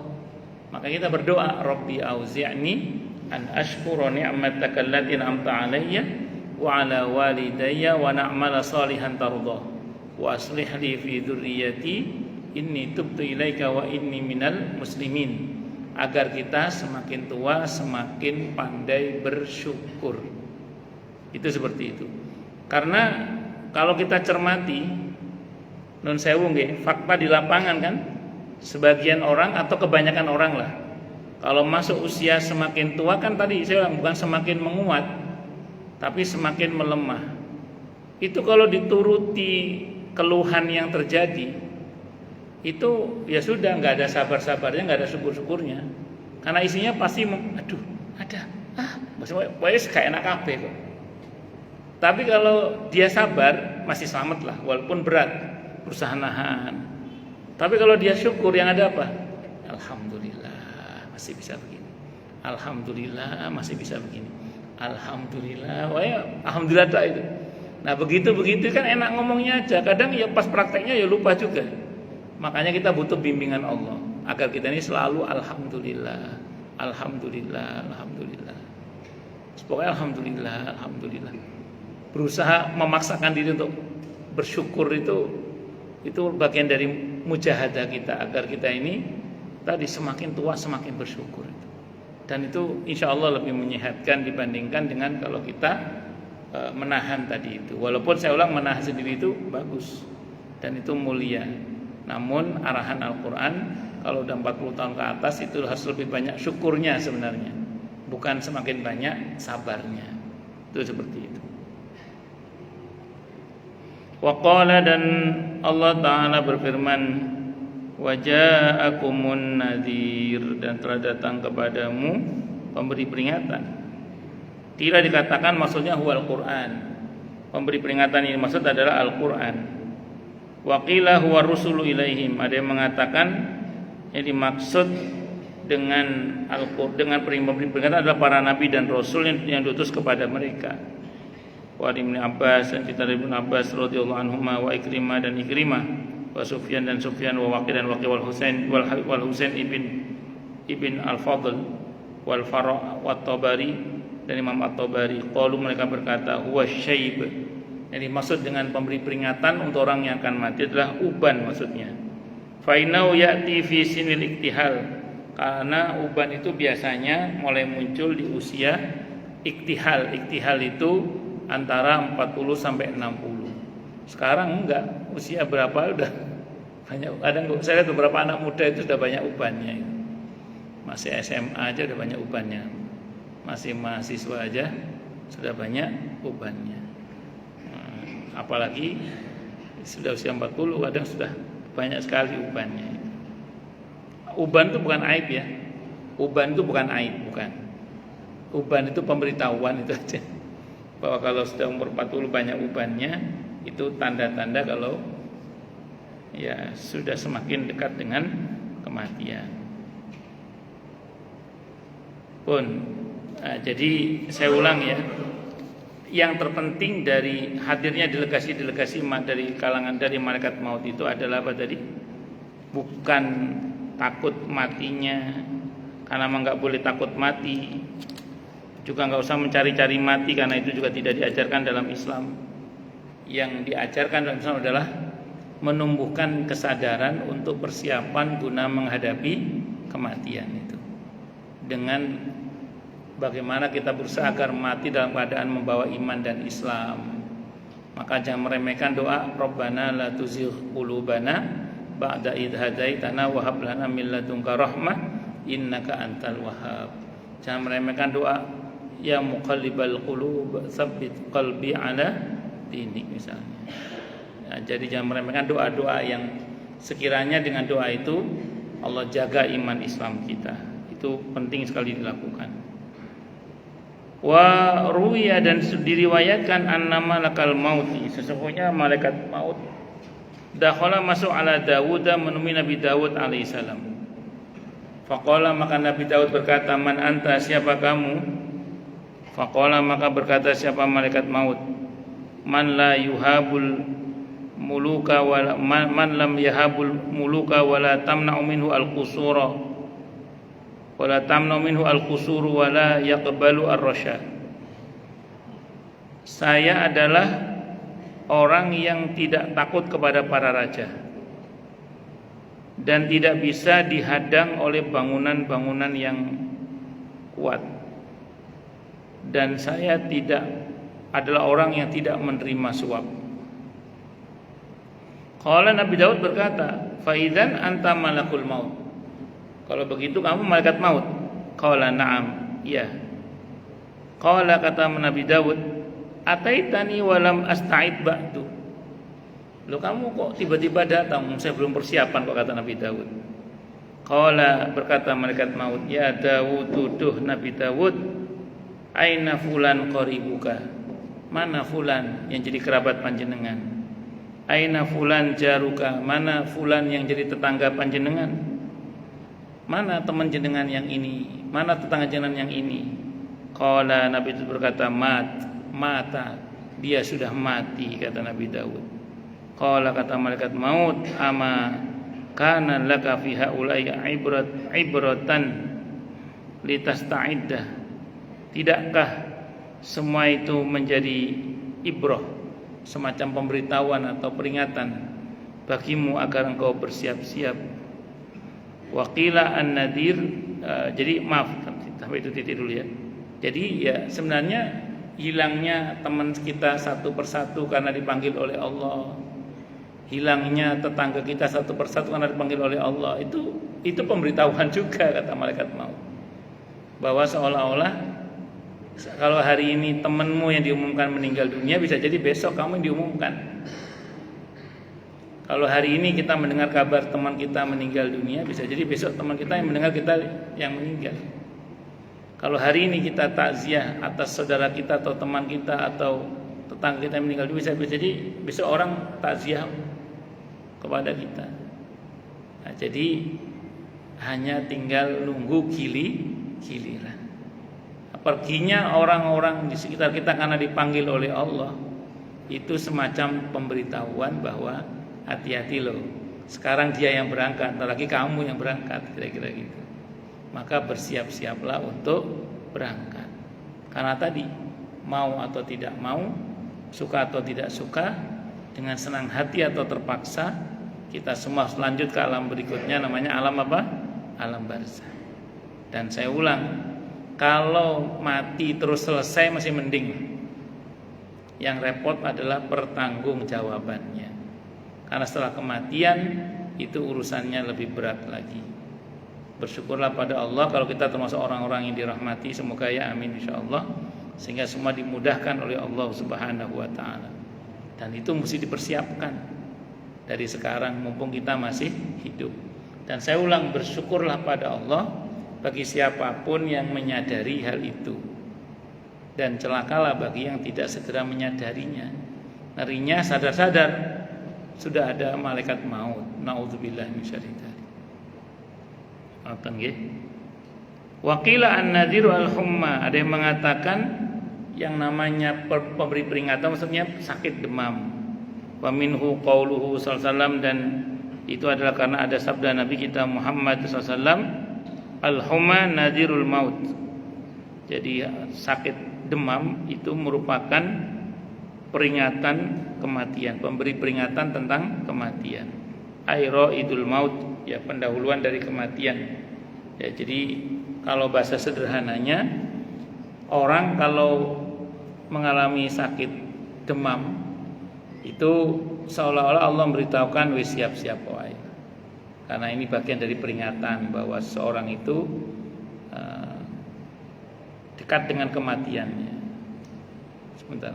Maka kita berdoa, Rabbi auzi'ni an ashkura ni'mataka allati an'amta 'alayya wa 'ala walidayya wa na'mala salihan tardah wa aslih li fi dzurriyyati inni tubtu ilaika wa inni minal muslimin. Agar kita semakin tua semakin pandai bersyukur. Itu seperti itu. Karena kalau kita cermati nun sewu nggih, fakta di lapangan kan, sebagian orang atau kebanyakan orang lah, kalau masuk usia semakin tua kan tadi saya bilang bukan semakin menguat, tapi semakin melemah. Itu kalau dituruti keluhan yang terjadi, itu ya sudah nggak ada sabar-sabarnya, nggak ada syukur-syukurnya, karena isinya pasti aduh ada masih kayak enak kabeh kok. Tapi kalau dia sabar masih selamat lah, walaupun berat, berusaha nahan. Tapi kalau dia syukur yang ada apa? Alhamdulillah masih bisa begini, alhamdulillah masih bisa begini, alhamdulillah, wah ya, alhamdulillah tak itu. Nah begitu kan enak ngomongnya aja, kadang ya pas prakteknya ya lupa juga. Makanya kita butuh bimbingan Allah agar kita ini selalu alhamdulillah, alhamdulillah, alhamdulillah. Pokoknya alhamdulillah, alhamdulillah. Berusaha memaksakan diri untuk bersyukur itu bagian dari mujahadah kita agar kita ini tadi semakin tua semakin bersyukur. Dan itu insya Allah lebih menyehatkan dibandingkan dengan kalau kita menahan tadi itu. Walaupun saya ulang, menahan sendiri itu bagus dan itu mulia. Namun arahan Al-Quran kalau udah 40 tahun ke atas itu harus lebih banyak syukurnya sebenarnya, bukan semakin banyak sabarnya. Itu seperti itu. Wa qala, dan Allah Ta'ala berfirman, wa ja'akumun nadhir, dan telah datang kepadamu pemberi peringatan. Tidak dikatakan maksudnya huwal Quran. Pemberi peringatan ini maksud adalah Al-Quran. Wa qila huwa rusulu ilaihim, ada yang mengatakan yang dimaksud dengan Al-Quran, dengan pemberi peringatan adalah para nabi dan rasul yang diutus kepada mereka. Wa Ibnu Abbas, dan kita dari Ibnu Abbas radhiyallahu anhuma, wa Ikrimah dan Ikrimah, wa Sufyan dan Sufyan, wa Waqi dan Waqi, wal Husain ibn Al-Fadl, wal Farah wa Tabari dan Imam At-Tabari. Qalu, mereka berkata, huwa syaib. Yang dimaksud dengan pemberi peringatan untuk orang yang akan mati adalah uban maksudnya. Fainau ya'ti fi sinil iktihal, karena uban itu biasanya mulai muncul di usia iktihal. Iktihal itu antara 40 sampai 60. Sekarang enggak, usia berapa udah banyak. Saya lihat beberapa anak muda itu sudah banyak ubannya. Masih SMA aja udah banyak ubannya. Masih mahasiswa aja sudah banyak ubannya. Apalagi sudah usia 40 kadang sudah banyak sekali ubannya. Uban itu bukan aib ya. Uban itu bukan aib, bukan. Uban itu pemberitahuan itu aja. Bahwa kalau sudah umur 40 banyak ubannya, itu tanda-tanda kalau ya sudah semakin dekat dengan kematian. Pun. Jadi saya ulang ya. Yang terpenting dari hadirnya delegasi-delegasi dari kalangan dari malaikat maut itu adalah apa tadi? Bukan takut matinya, karena memang nggak boleh takut mati. Juga nggak usah mencari-cari mati, karena itu juga tidak diajarkan dalam Islam. Yang diajarkan dalam Islam adalah menumbuhkan kesadaran untuk persiapan guna menghadapi kematian itu. Dengan bagaimana kita berusaha agar mati dalam keadaan membawa iman dan Islam. Maka jangan meremehkan doa Rabbana la tuzigh qulubana ba'da idh hadaitana wa hab lana min ladunka rahmah innaka antal wahhab. Jangan meremehkan doa ya muqallibal qulub tsabbit qalbi ala dinik misalnya. Jadi jangan meremehkan doa-doa yang sekiranya dengan doa itu Allah jaga iman Islam kita. Itu penting sekali dilakukan. Wa ruwiya, dan diriwayatkan annama lakal mauti, sesungguhnya malaikat maut dakhala masuk ala Dawud, menemui Nabi Dawud alaihissalam. Faqala, maka Nabi Dawud berkata, man anta, siapa kamu? Faqala, maka berkata siapa malaikat maut, man la yuhabul muluka wala man lam yahabul muluka wala tamna'u minhu al-qusura wala tamna'u minhu al-qusur wala yaqbalu ar-rasyad. Saya adalah orang yang tidak takut kepada para raja dan tidak bisa dihadang oleh bangunan-bangunan yang kuat, dan saya tidak adalah orang yang tidak menerima suap. Qala, Nabi Daud berkata, fa idzan anta malakul maut, kalau begitu kamu malaikat maut. Qala na'am, iya. Qala, kata Nabi Daud, ataitani walam asta'id ba'du. Loh, kamu kok tiba-tiba datang, saya belum persiapan kok, kata Nabi Daud. Qala, berkata malaikat maut, ya Daud, duh Nabi Daud, aina fulan qaribuka, mana fulan yang jadi kerabat panjenengan? Aina fulan jaruka, mana fulan yang jadi tetangga panjenengan? Mana teman jenengan yang ini? Mana tetangga jenengan yang ini? Qala, Nabi itu berkata, mata, dia sudah mati, kata Nabi Daud. Qala, kata malaikat maut, ama kana laka fi haula'i ibratan litasta'iddah, tidakkah semua itu menjadi ibrah, semacam pemberitahuan atau peringatan bagimu agar engkau bersiap-siap. Waqila an-nadir, jadi maaf sampai itu titik dulu ya. Jadi ya sebenarnya hilangnya teman kita satu persatu karena dipanggil oleh Allah, hilangnya tetangga kita satu persatu karena dipanggil oleh Allah, itu pemberitahuan juga, kata malaikat maut, bahwa seolah-olah kalau hari ini temanmu yang diumumkan meninggal dunia, bisa jadi besok kamu yang diumumkan. Kalau hari ini kita mendengar kabar teman kita meninggal dunia, bisa jadi besok teman kita yang mendengar kita yang meninggal. Kalau hari ini kita takziah atas saudara kita atau teman kita atau tetangga kita yang meninggal dunia, bisa jadi besok orang takziah kepada kita. Nah, jadi hanya tinggal nunggu giliran. Perginya orang-orang di sekitar kita karena dipanggil oleh Allah, itu semacam pemberitahuan bahwa hati-hati loh, sekarang dia yang berangkat, entar lagi kamu yang berangkat, kira-kira gitu. Maka bersiap-siaplah untuk berangkat. Karena tadi mau atau tidak mau, suka atau tidak suka, dengan senang hati atau terpaksa, kita semua lanjut ke alam berikutnya, namanya alam apa? Alam barzah. Dan saya ulang, kalau mati terus selesai masih mending. Yang repot adalah pertanggungjawabannya. Karena setelah kematian itu urusannya lebih berat lagi. Bersyukurlah pada Allah kalau kita termasuk orang-orang yang dirahmati, semoga ya amin insyaallah, sehingga semua dimudahkan oleh Allah Subhanahu wa taala. Dan itu mesti dipersiapkan dari sekarang mumpung kita masih hidup. Dan saya ulang, bersyukurlah pada Allah bagi siapapun yang menyadari hal itu, dan celakalah bagi yang tidak segera menyadarinya. Ngerinya sadar-sadar sudah ada malaikat maut. Nauzubillah min syarri dzalik. Ngoten nggih. Waqila an-nadhiru al-humma, ada yang mengatakan yang namanya pemberi peringatan maksudnya sakit demam. Wa minhu qauluhu sallallahu alaihi wasallam, dan itu adalah karena ada sabda Nabi kita Muhammad sallallahu alaihi wasallam, al-humma nadhirul maut. Jadi sakit demam itu merupakan peringatan kematian, pemberi peringatan tentang kematian. Airo idul maut, ya pendahuluan dari kematian. Ya, jadi kalau bahasa sederhananya, orang kalau mengalami sakit demam itu seolah-olah Allah memberitahukan wis siap-siap wae. Karena ini bagian dari peringatan bahwa seorang itu dekat dengan kematiannya. Sebentar.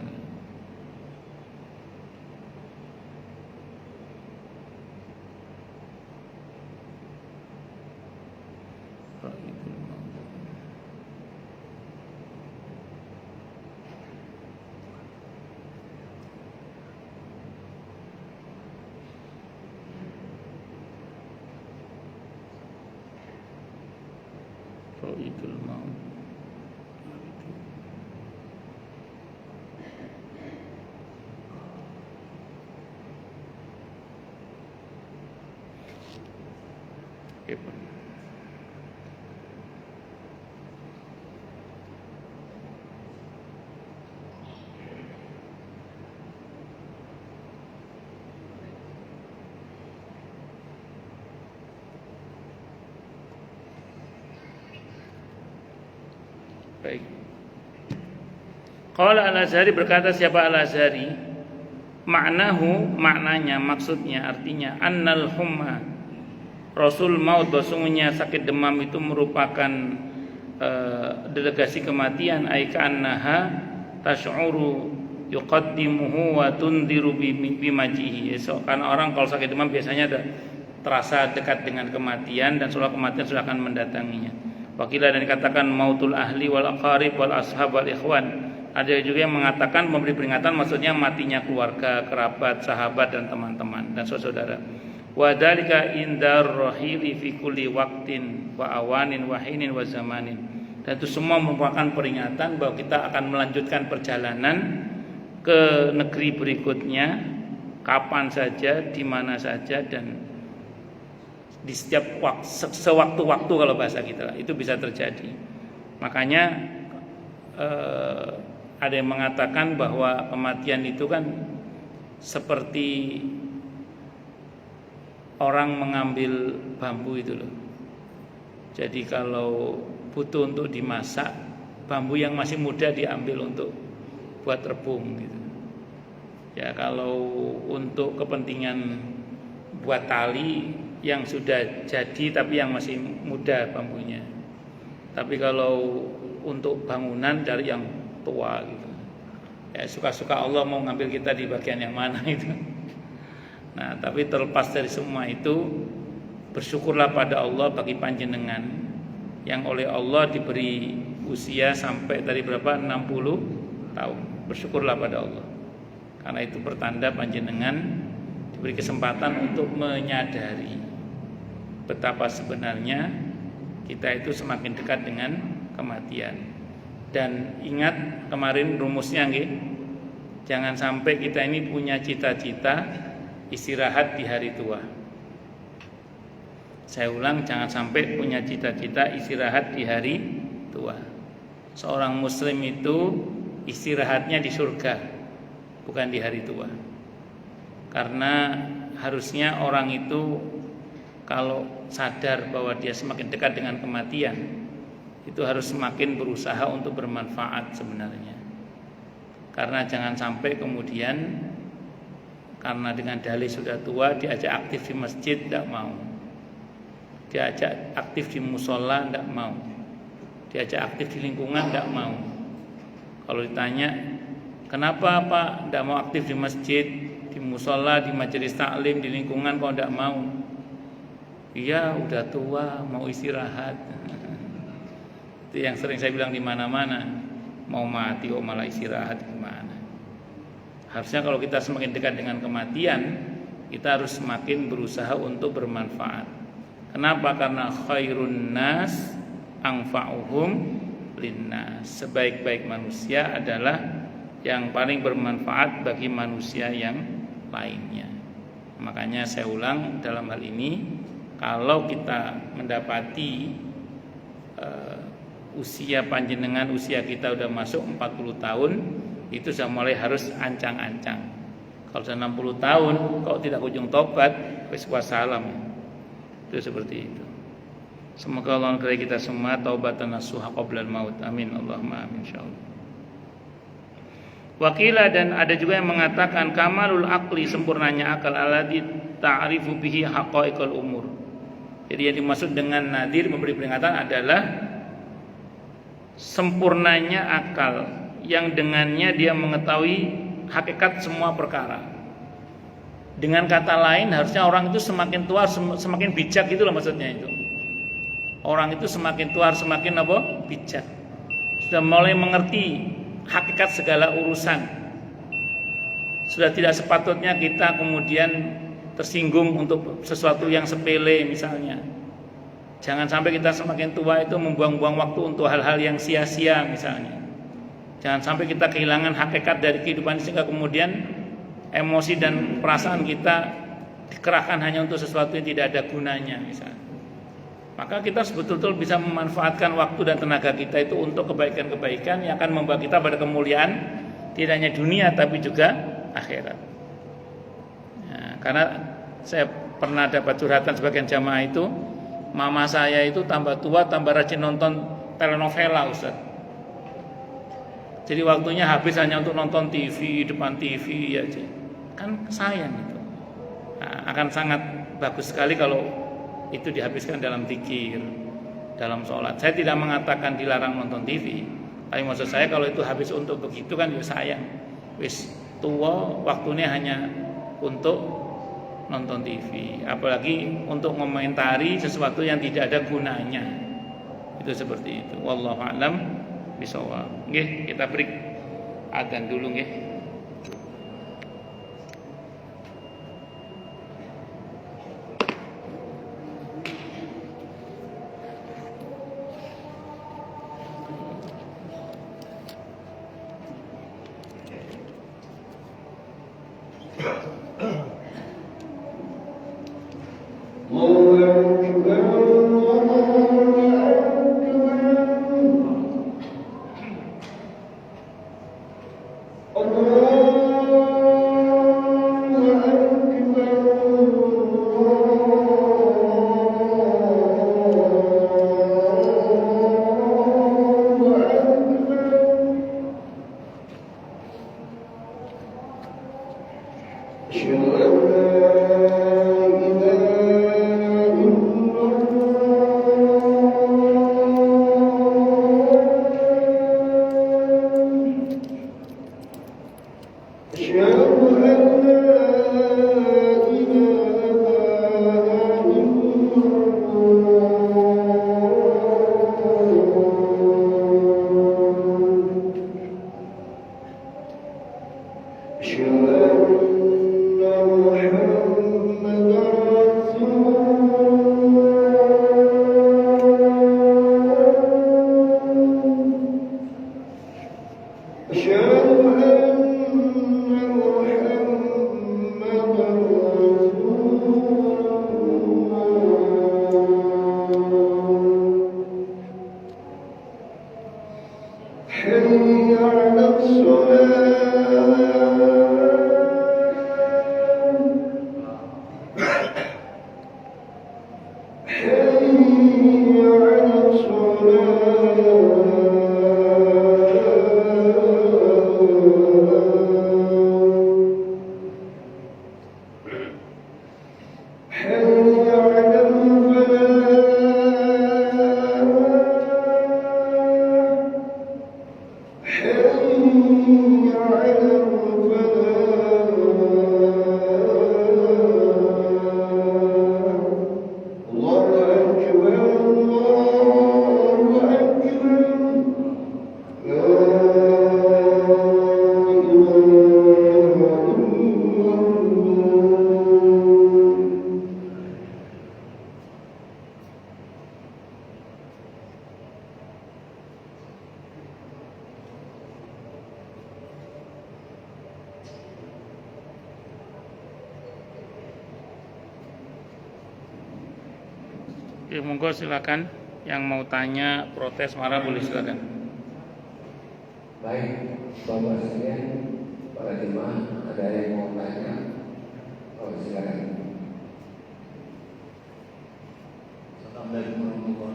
Roidul maut. Baik. Qala Al-Azhari, berkata siapa Al-Azhari, maknanya maksudnya artinya annal humma, Rasul maut, sesungguhnya sakit demam itu merupakan delegasi kematian, ay ka'annaha tash'uru yuqaddimuhu wa tundiru bimajihi. Karena orang kalau sakit demam biasanya terasa dekat dengan kematian dan seolah kematian sudah akan mendatanginya. Wakilah, dan dikatakan mautul ahli wal aqarib wal ashab wal ikhwan. Ada juga yang mengatakan memberi peringatan maksudnya matinya keluarga, kerabat, sahabat dan teman-teman dan saudara. Wa dzalika indar rahili fi kulli waqtin wa awanin wa hinin wa zamanin. Dan itu semua merupakan peringatan bahwa kita akan melanjutkan perjalanan ke negeri berikutnya kapan saja, di mana saja, dan di setiap sewaktu-waktu kalau bahasa kita itu bisa terjadi. Makanya ada yang mengatakan bahwa kematian itu kan seperti orang mengambil bambu itu loh. Jadi kalau butuh untuk dimasak, bambu yang masih muda diambil untuk buat rebung gitu. Ya kalau untuk kepentingan buat tali yang sudah jadi tapi yang masih muda bambunya. Tapi kalau untuk bangunan dari yang tua gitu. Ya suka-suka Allah mau ngambil kita di bagian yang mana itu. Nah, tapi terlepas dari semua itu, bersyukurlah pada Allah bagi panjenengan yang oleh Allah diberi usia sampai dari berapa? 60 tahun. Bersyukurlah pada Allah. Karena itu pertanda panjenengan diberi kesempatan untuk menyadari betapa sebenarnya kita itu semakin dekat dengan kematian. Dan ingat kemarin rumusnya nggih, jangan sampai kita ini punya cita-cita istirahat di hari tua. Saya ulang, jangan sampai punya cita-cita istirahat di hari tua. Seorang muslim itu istirahatnya di surga, bukan di hari tua. Karena harusnya orang itu kalau sadar bahwa dia semakin dekat dengan kematian, itu harus semakin berusaha untuk bermanfaat sebenarnya. Karena jangan sampai kemudian karena dengan dalih sudah tua diajak aktif di masjid tidak mau, diajak aktif di musola tidak mau, diajak aktif di lingkungan tidak mau. Kalau ditanya kenapa Pak tidak mau aktif di masjid, di musola, di majelis taklim, di lingkungan kok tidak mau? Iya udah tua mau istirahat. Itu yang sering saya bilang di mana-mana, mau mati kok malah istirahat gimana? Harusnya kalau kita semakin dekat dengan kematian, kita harus semakin berusaha untuk bermanfaat. Kenapa? Karena khairun nas anfa'uhum linnas. Sebaik-baik manusia adalah yang paling bermanfaat bagi manusia yang lainnya. Makanya saya ulang dalam hal ini, kalau kita mendapati usia panjenengan, usia kita udah masuk 40 tahun, itu sudah mulai harus ancang-ancang. Kalau sudah 60 tahun kok tidak kunjung tobat, wis wassalam. Itu seperti itu. Semoga Allah memberi kita semua taubatan nasuha qoblal maut. Amin Allahumma amin insyaallah. Wakila, dan ada juga yang mengatakan kamalul aqli, sempurnanya akal, alladzi ta'rifu bihi haqaiqal umur. Jadi yang dimaksud dengan nadhir, memberi peringatan, adalah sempurnanya akal yang dengannya dia mengetahui hakikat semua perkara. Dengan kata lain, harusnya orang itu semakin tua semakin bijak, itulah maksudnya itu. Orang itu semakin tua semakin apa? Bijak. Sudah mulai mengerti hakikat segala urusan. Sudah tidak sepatutnya kita kemudian tersinggung untuk sesuatu yang sepele misalnya. Jangan sampai kita semakin tua itu membuang-buang waktu untuk hal-hal yang sia-sia misalnya. Jangan sampai kita kehilangan hakikat dari kehidupan sehingga kemudian emosi dan perasaan kita dikerahkan hanya untuk sesuatu yang tidak ada gunanya misalnya. Maka kita betul-betul bisa memanfaatkan waktu dan tenaga kita itu untuk kebaikan-kebaikan yang akan membawa kita pada kemuliaan, tidak hanya dunia tapi juga akhirat. Ya, karena saya pernah dapat curhatan sebagian jamaah itu, mama saya itu tambah tua tambah rajin nonton telenovela, Ustaz. Jadi waktunya habis hanya untuk nonton TV, depan TV aja. Kan sayang itu. Nah, akan sangat bagus sekali kalau itu dihabiskan dalam zikir, dalam sholat. Saya tidak mengatakan dilarang nonton TV, tapi maksud saya kalau itu habis untuk begitu kan ya sayang. Wis tua waktunya hanya untuk nonton TV, apalagi untuk mengomentari sesuatu yang tidak ada gunanya. Itu seperti itu. Wallahu a'lam bishawab. Nggih, kita break adzan dulu nggih. حي على Ya, monggo silakan. Yang mau tanya, protes, marah boleh silakan. Baik, Bapak sekalian, para jemaah, ada yang mau tanya? Oh, silakan.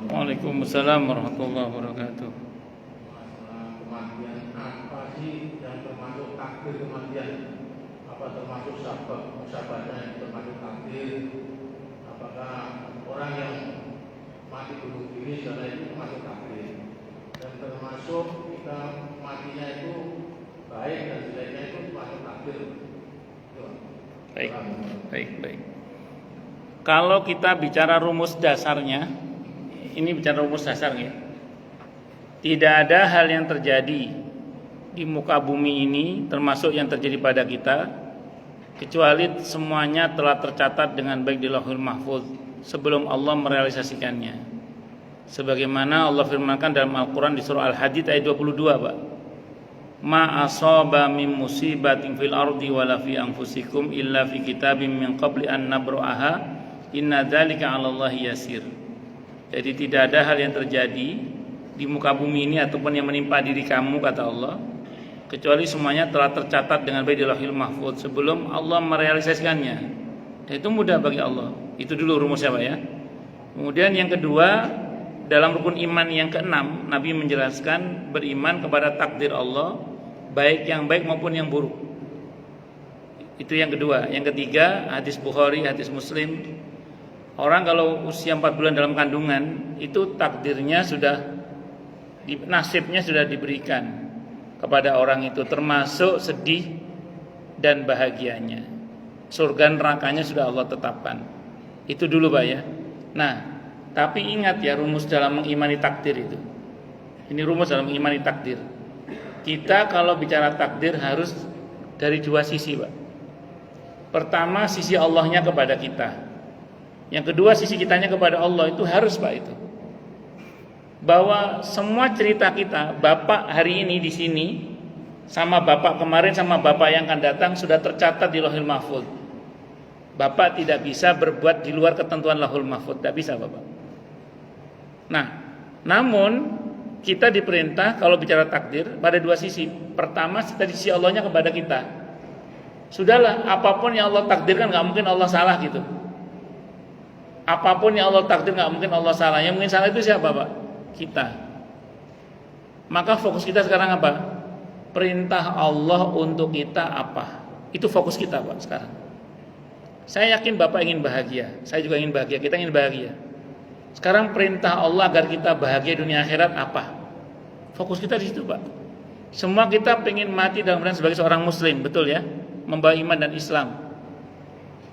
Waalaikumsalam warahmatullahi wabarakatuh. Masalah kematian, apa sih yang termasuk takdir kematian? Apa termasuk sahabatnya yang termasuk takdir? Apakah orang yang mati bunuh diri setelah itu termasuk takdir? Dan termasuk kita matinya itu baik dan jeleknya itu termasuk takdir. Baik. Kalau kita bicara rumus dasarnya, ini bicara rumus dasarnya. Tidak ada hal yang terjadi di muka bumi ini, termasuk yang terjadi pada kita, kecuali semuanya telah tercatat dengan baik di Lauhul Mahfuz sebelum Allah merealisasikannya. Sebagaimana Allah firmankan dalam Al-Quran di surah Al-Hadid ayat 22, Pak. Ma asaba min musibatin fil ardi wala fi anfusikum illa fi kitabim min qabli an nabra'aha inna dzalika 'alallahi yasir. Jadi tidak ada hal yang terjadi di muka bumi ini ataupun yang menimpa diri kamu, kata Allah, kecuali semuanya telah tercatat dengan baik di Lauhul Mahfuz sebelum Allah merealisasikannya. Dan itu mudah bagi Allah. Itu dulu rumusnya, Pak ya. Kemudian yang kedua, dalam rukun iman yang keenam, Nabi menjelaskan beriman kepada takdir Allah, baik yang baik maupun yang buruk. Itu yang kedua. Yang ketiga, hadis Bukhari, hadis Muslim. Orang kalau usia 4 bulan dalam kandungan, itu takdirnya sudah, nasibnya sudah diberikan kepada orang itu, termasuk sedih dan bahagianya. Surga nerakanya sudah Allah tetapkan. Itu dulu, Pak ya. Nah, tapi ingat ya, rumus dalam mengimani takdir itu. Ini rumus dalam mengimani takdir. Kita kalau bicara takdir harus dari dua sisi, Pak. Pertama, sisi Allahnya kepada kita. Yang kedua, sisi kitanya kepada Allah. Itu harus, Pak, itu. Bahwa semua cerita kita, Bapak hari ini di sini sama Bapak kemarin sama Bapak yang akan datang sudah tercatat di Lauhul Mahfuz. Bapak tidak bisa berbuat di luar ketentuan Lauhul Mahfuz, tidak bisa, Bapak. Nah, namun kita diperintah kalau bicara takdir pada dua sisi. Pertama, dari sisi Allahnya kepada kita. Sudahlah, apapun yang Allah takdirkan nggak mungkin Allah salah gitu. Apapun yang Allah takdir nggak mungkin Allah salah. Yang mungkin salah itu siapa, Pak? Kita. Maka fokus kita sekarang apa? Perintah Allah untuk kita apa? Itu fokus kita, Pak, sekarang. Saya yakin Bapak ingin bahagia. Saya juga ingin bahagia. Kita ingin bahagia. Sekarang perintah Allah agar kita bahagia dunia akhirat apa? Fokus kita di situ, Pak. Semua kita pengen mati dalam keadaan sebagai seorang muslim, betul ya? Membawa iman dan Islam.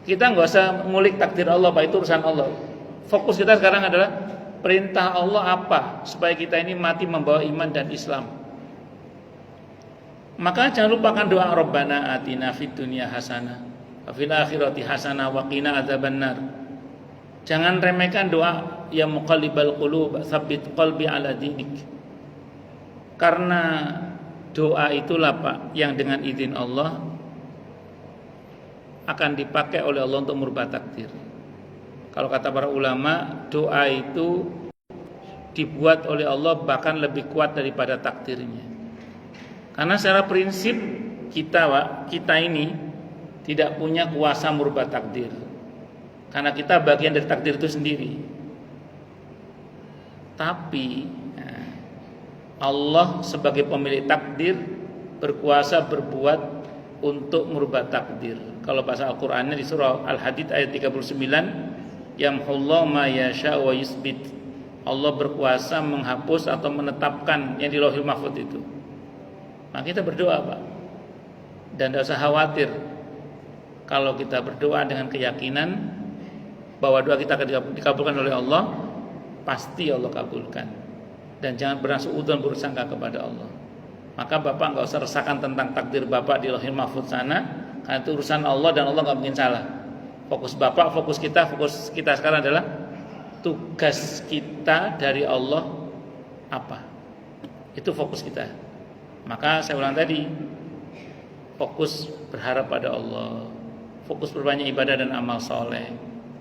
Kita nggak usah ngulik takdir Allah, Pak, itu urusan Allah. Fokus kita sekarang adalah perintah Allah apa supaya kita ini mati membawa iman dan Islam. Maka jangan lupakan doa Rabbana atina fid dunya hasanah wa fil akhirati hasanah wa qina adzabannar. Jangan remehkan doa ya muqallibal qulub tsabbit qalbi ala dinik. Karena doa itulah, Pak, yang dengan izin Allah akan dipakai oleh Allah untuk merubah takdir. Kalau kata para ulama, doa itu dibuat oleh Allah bahkan lebih kuat daripada takdirnya. Karena secara prinsip kita, Pak, kita ini tidak punya kuasa merubah takdir. Karena kita bagian dari takdir itu sendiri. Tapi Allah sebagai pemilik takdir berkuasa berbuat untuk merubah takdir. Kalau bahasa Al-Qur'annya di surah Al-Hadid ayat 39, yamhullahu ma yasha wa yusbit. Allah berkuasa menghapus atau menetapkan yang di Lauhul Mahfuz itu. Nah, kita berdoa, Pak. Dan tidak usah khawatir. Kalau kita berdoa dengan keyakinan bahwa doa kita akan dikabulkan oleh Allah, pasti Allah kabulkan. Dan jangan pernah suudzon bersangka kepada Allah. Maka Bapak nggak usah resahkan tentang takdir Bapak di Lauhul Mahfuz sana, karena itu urusan Allah dan Allah nggak mungkin salah. Fokus Bapak, fokus kita sekarang adalah tugas kita dari Allah apa? Itu fokus kita. Maka saya ulang tadi, fokus berharap pada Allah, fokus berbanyak ibadah dan amal soleh,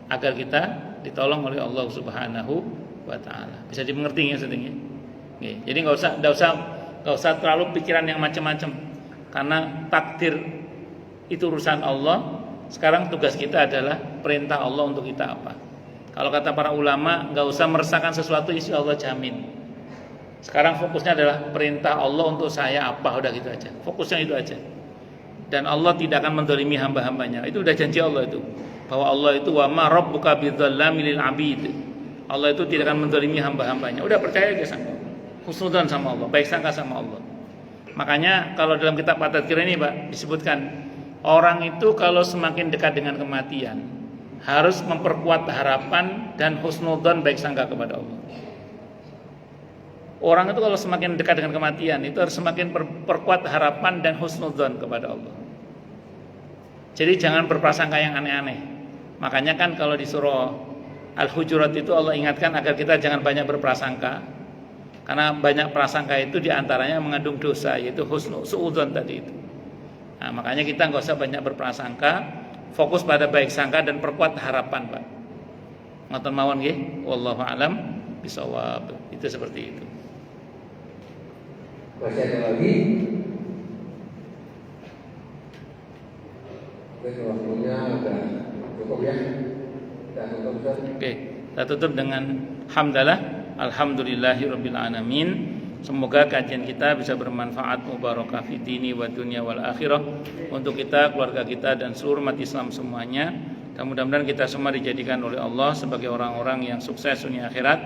agar kita ditolong oleh Allah Subhanahu wa taala. Bisa dimengerti ya settingnya. Jadi enggak usah terlalu pikiran yang macam-macam. Karena takdir itu urusan Allah. Sekarang tugas kita adalah perintah Allah untuk kita apa. Kalau kata para ulama, enggak usah meresahkan sesuatu, insya Allah jamin. Sekarang fokusnya adalah perintah Allah untuk saya apa, udah gitu aja. Fokusnya itu aja. Dan Allah tidak akan menzalimi hamba-hambanya. Itu udah janji Allah itu. Bahwa Allah itu wa ma rabbuka bidzallamil lil abid. Allah itu tidak akan menzalimi hamba-hambanya. Udah percaya aja sama Allah. Husnudzan sama Allah, baik sangka sama Allah. Makanya kalau dalam kitab At-Tadhkir ini Pak disebutkan orang itu kalau semakin dekat dengan kematian harus memperkuat harapan dan husnudzan baik sangka kepada Allah. Orang itu kalau semakin dekat dengan kematian itu harus semakin perkuat harapan dan husnudzan kepada Allah. Jadi jangan berprasangka yang aneh-aneh. Makanya kan kalau di surah Al-Hujurat itu Allah ingatkan agar kita jangan banyak berprasangka. Karena banyak prasangka itu diantaranya mengandung dosa, yaitu suudzon tadi itu. Nah, makanya kita nggak usah banyak berprasangka, fokus pada baik sangka dan perkuat harapan, Pak. Ngoten mawon nggih, wallahu alam bisawab. Itu seperti itu. Masih ada lagi? Oke, waktunya sudah cukup ya. Kita tutup, Ustaz. Oke, kita tutup dengan hamdalah, alhamdulillahirabbil alamin. Semoga kajian kita bisa bermanfaat, mubarakah fid dini wa dunya wal akhirah untuk kita, keluarga kita dan seluruh umat Islam semuanya. Dan mudah-mudahan kita semua dijadikan oleh Allah sebagai orang-orang yang sukses dunia akhirat,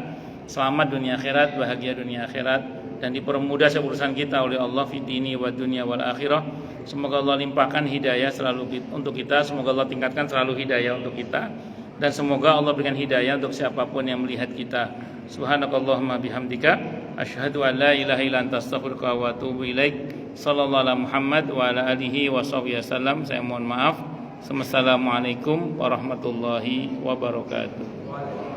selamat dunia akhirat, bahagia dunia akhirat, dan dipermudah urusan kita oleh Allah fid dini wa dunya wal akhirah. Semoga Allah limpahkan hidayah selalu untuk kita, semoga Allah tingkatkan selalu hidayah untuk kita, dan semoga Allah berikan hidayah untuk siapapun yang melihat kita. Subhanakallahumma bihamdika asyhadu an la ilaha illa anta astaghfiruka wa atubu ilaik. Sallallahu ala Muhammad wa ala alihi wa sahbihi wasallam. Saya mohon maaf. Assalamualaikum warahmatullahi wabarakatuh.